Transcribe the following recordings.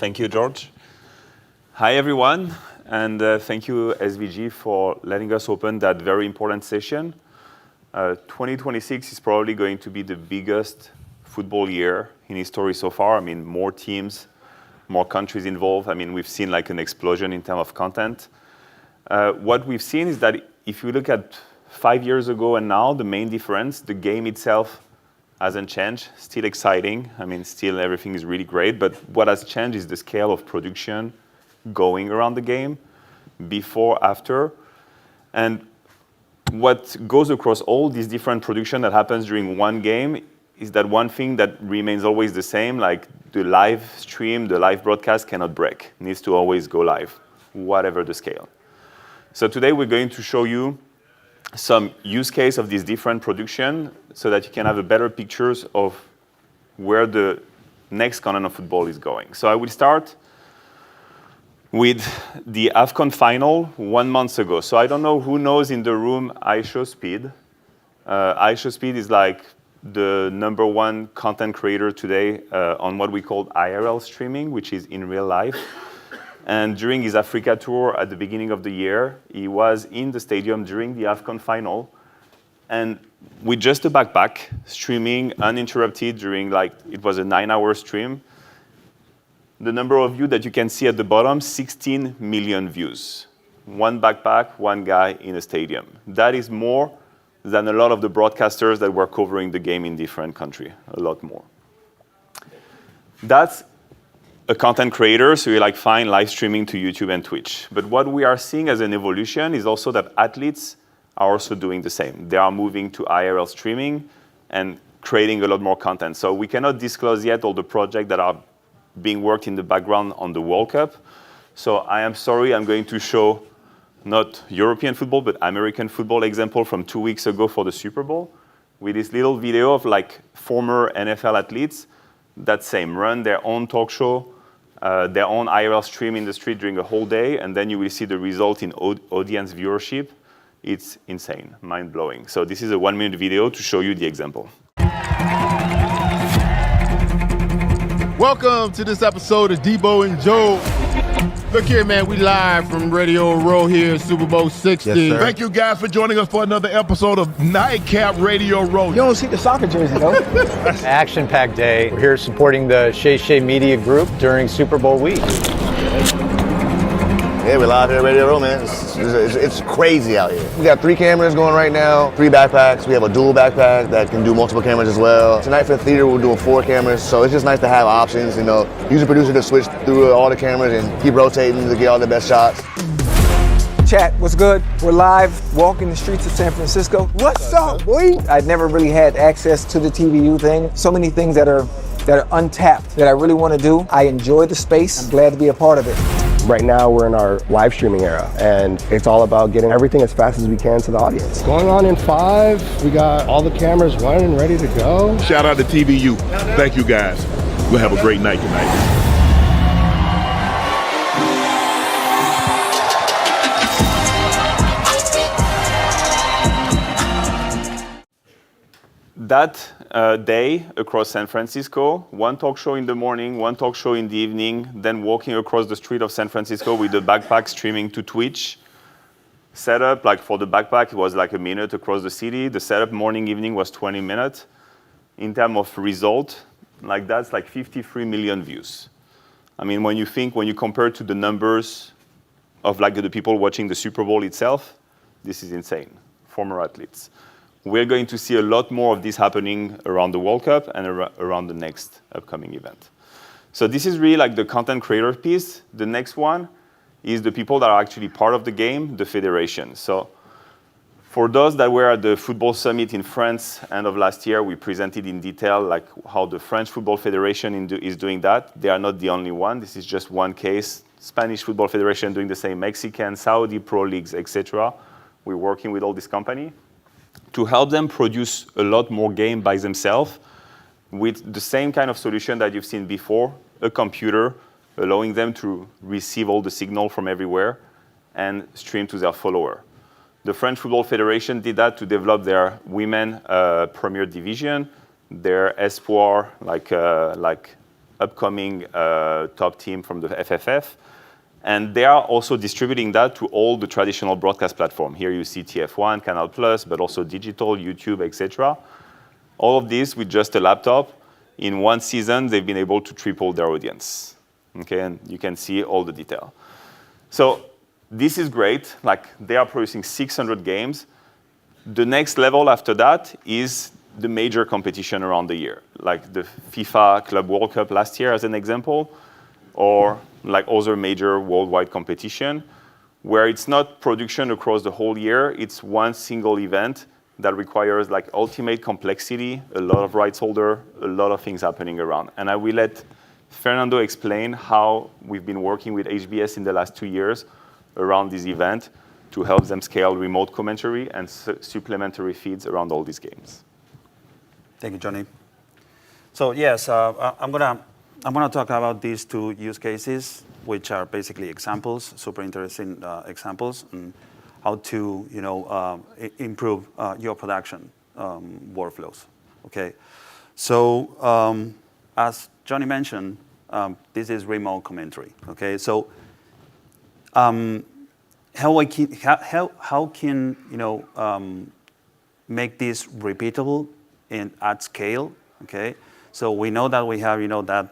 Thank you, George. Hi, everyone, and thank you, SVG, for letting us open that very important session. 2026 is probably going to be the biggest football year in history so far. I mean, more teams, more countries involved. I mean, we've seen like an explosion in terms of content. What we've seen is that if you look at 5 years ago and now, the main difference, the game itself hasn't changed, still exciting. I mean, still everything is really great, but what has changed is the scale of production going around the game, before, after. And what goes across all these different production that happens during one game is that one thing that remains always the same, like the live stream, the live broadcast cannot break. It needs to always go live, whatever the scale. So today we're going to show you some use case of these different production so that you can have a better pictures of where the next content of football is going. So I will start with the AFCON Final 1 month ago. So I don't know who knows in the room IShowSpeed. IShowSpeed is like the #1 content creator today on what we call IRL streaming, which is in real life. And during his Africa tour at the beginning of the year, he was in the stadium during the AFCON Final, and with just a backpack, streaming uninterrupted during it was a 9-hour stream. The number of views that you can see at the bottom, 16 million views. One backpack, one guy in a stadium. That is more than a lot of the broadcasters that were covering the game in different countries, a lot more. That's a content creator, so you find live streaming to YouTube and Twitch. But what we are seeing as an evolution is also that athletes are also doing the same. They are moving to IRL streaming and creating a lot more content. So we cannot disclose yet all the projects that are being worked in the background on the World Cup. So I am sorry, I'm going to show not European football, but American football example from 2 weeks ago for the Super Bowl, with this little video of former NFL athletes that run their own talk show, their own IRL stream in the street during a whole day, and then you will see the result in audience viewership. It's insane, mind-blowing. So this is a 1-minute video to show you the example. Welcome to this episode of Debo and Joe. Look here, man, we live from Radio Row here, Super Bowl 60. Yes, thank you guys for joining us for another episode of Nightcap Radio Row. You don't see the soccer jersey, though. Action-packed day. We're here supporting the Shay Media Group during Super Bowl week. Yeah, we're live here at Radio Row, man. It's crazy out here. We got 3 cameras going right now, 3 backpacks. We have a dual backpack that can do multiple cameras as well. Tonight for the theater, we're doing 4 cameras, so it's just nice to have options, use a producer to switch through all the cameras and keep rotating to get all the best shots. Chat, what's good? We're live, walking the streets of San Francisco. What's up, boy? I'd never really had access to the TVU thing. So many things that are untapped that I really want to do. I enjoy the space. I'm glad to be a part of it. Right now, we're in our live streaming era, and it's all about getting everything as fast as we can to the audience. Going on in 5, we got all the cameras running, ready to go. Shout out to TVU. Thank you, guys. We'll have a great night tonight. That day across San Francisco, 1 talk show in the morning, 1 talk show in the evening, then walking across the street of San Francisco with the backpack streaming to Twitch. Setup, for the backpack, it was a minute across the city. The setup morning, evening was 20 minutes. In terms of result, that's 53 million views. I mean, when you compare to the numbers of the people watching the Super Bowl itself, this is insane. Former athletes. We're going to see a lot more of this happening around the World Cup and around the next upcoming event. So this is really the content creator piece. The next one is the people that are actually part of the game, the federation. So for those that were at the Football Summit in France end of last year, we presented in detail how the French Football Federation is doing that. They are not the only one. This is just one case. Spanish Football Federation doing the same, Mexican, Saudi Pro Leagues, etc. We're working with all this company to help them produce a lot more game by themselves with the same kind of solution that you've seen before, a computer allowing them to receive all the signal from everywhere and stream to their follower. The French Football Federation did that to develop their women Premier Division, their Espoir, upcoming top team from the FFF. And they are also distributing that to all the traditional broadcast platforms. Here you see TF1, Canal+, but also digital, YouTube, etc. All of this with just a laptop. In one season, they've been able to triple their audience. Okay, and you can see all the detail. So this is great. Like, they are producing 600 games. The next level after that is the major competition around the year, like the FIFA Club World Cup last year as an example, or like other major worldwide competition, where it's not production across the whole year, it's one single event that requires like ultimate complexity, a lot of rights holder, a lot of things happening around. And I will let Fernando explain how we've been working with HBS in the last 2 years around this event to help them scale remote commentary and supplementary feeds around all these games. Thank you, Johnny. So yes, I'm gonna talk about these 2 use cases, which are basically examples, super interesting examples, and how to improve your production workflows. Okay, so as Johnny mentioned, this is remote commentary. Okay, so how can make this repeatable and at scale? Okay, so we know that we have that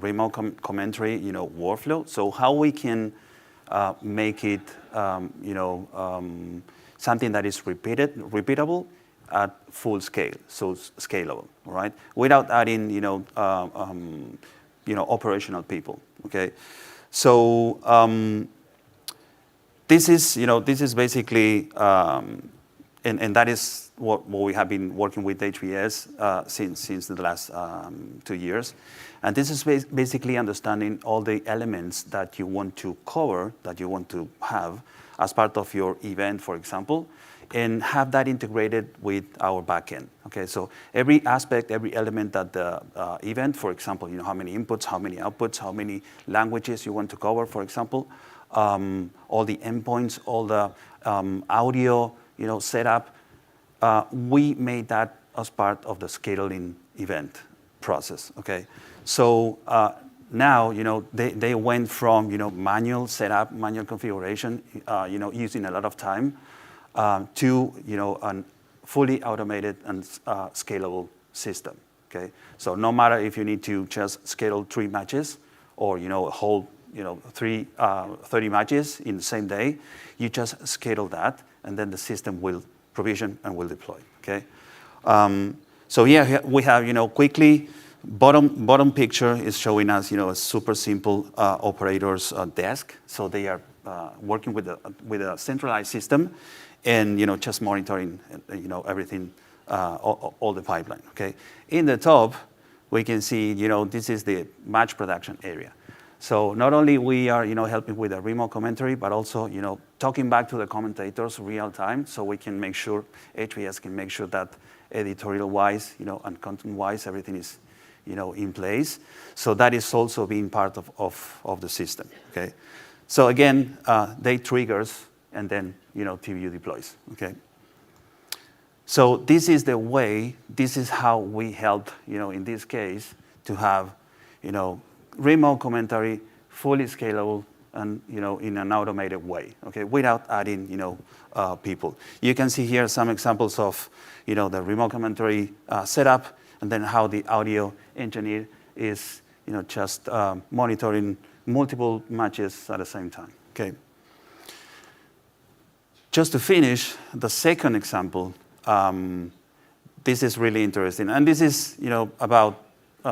remote commentary workflow. So how we can make it something that is repeatable at full scale, so scalable, right? Without adding operational people. Okay, so this is basically and that is what we have been working with HBS since the last 2 years. And this is basically understanding all the elements that you want to cover, that you want to have as part of your event, for example, and have that integrated with our backend. Okay, so every aspect, every element that the event, for example, how many inputs, how many outputs, how many languages you want to cover, for example, all the endpoints, all the audio, setup. We made that as part of the scheduling event process. Okay, so now they went from manual setup, manual configuration, using a lot of time, to a fully automated and scalable system. Okay, so no matter if you need to just schedule 3 matches or a whole 30 matches in the same day, you just schedule that, and then the system will provision and will deploy. Okay, so here we have quickly bottom picture is showing us a super simple operator's desk. So they are working with a centralized system, and just monitoring everything, all the pipeline. Okay, in the top we can see this is the match production area. So not only we are helping with the remote commentary, but also talking back to the commentators real time, so we can make sure HBS can make sure that editorial wise and content wise everything is in place. So that is also being part of the system. Okay, so again they triggers, and then TVU deploys. Okay, so this is the way, this is how we help in this case to have remote commentary fully scalable and in an automated way. Okay, without adding people. You can see here some examples of the remote commentary setup, and then how the audio engineer is just monitoring multiple matches at the same time. Okay. Just to finish, the second example, this is really interesting, and this is about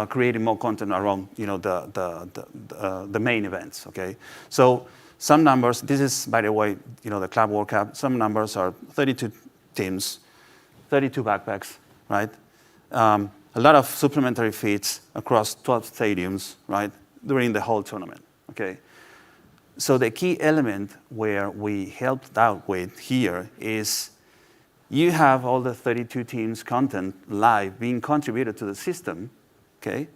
creating more content around the main events. Okay, so some numbers. This is, by the way, the Club World Cup. Some numbers are 32 teams, 32 backpacks, right? A lot of supplementary feeds across 12 stadiums, right, during the whole tournament. Okay, so the key element where we helped out with here is you have all the 32 teams' content live being contributed to the system. Okay,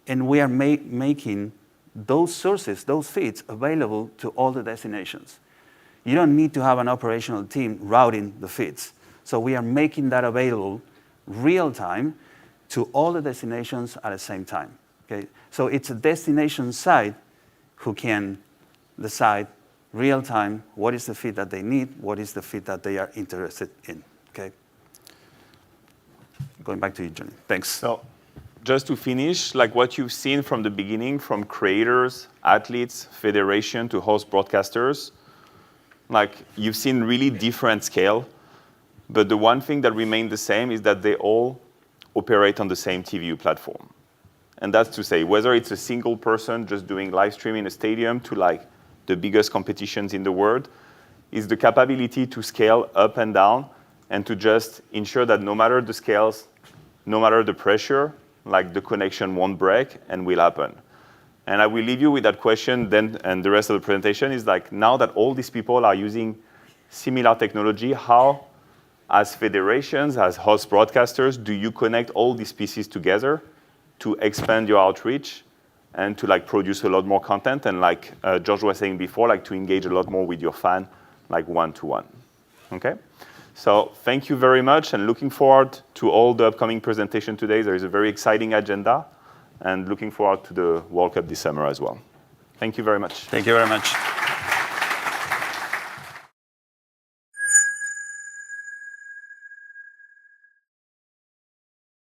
and we are making those sources, those feeds, available to all the destinations. You don't need to have an operational team routing the feeds. So we are making that available real time to all the destinations at the same time. Okay? So it's a destination site who can decide real time what is the feed that they need, what is the feed that they are interested in. Okay? Going back to you, Johnny. Thanks. So just to finish, like what you've seen from the beginning, from creators, athletes, federation to host broadcasters, like you've seen really different scale, but the one thing that remained the same is that they all operate on the same TVU platform. And that's to say, whether it's a single person just doing live stream in a stadium to like the biggest competitions in the world, is the capability to scale up and down and to just ensure that no matter the scales, no matter the pressure, like the connection won't break and will happen. And I will leave you with that question then, and the rest of the presentation is like, now that all these people are using similar technology, how, as federations, as host broadcasters, do you connect all these pieces together to expand your outreach and to like produce a lot more content and like George was saying before, like to engage a lot more with your fan, like one-to-one, okay? So thank you very much and looking forward to all the upcoming presentation today. There is a very exciting agenda and looking forward to the World Cup this summer as well. Thank you very much. Thank you very much.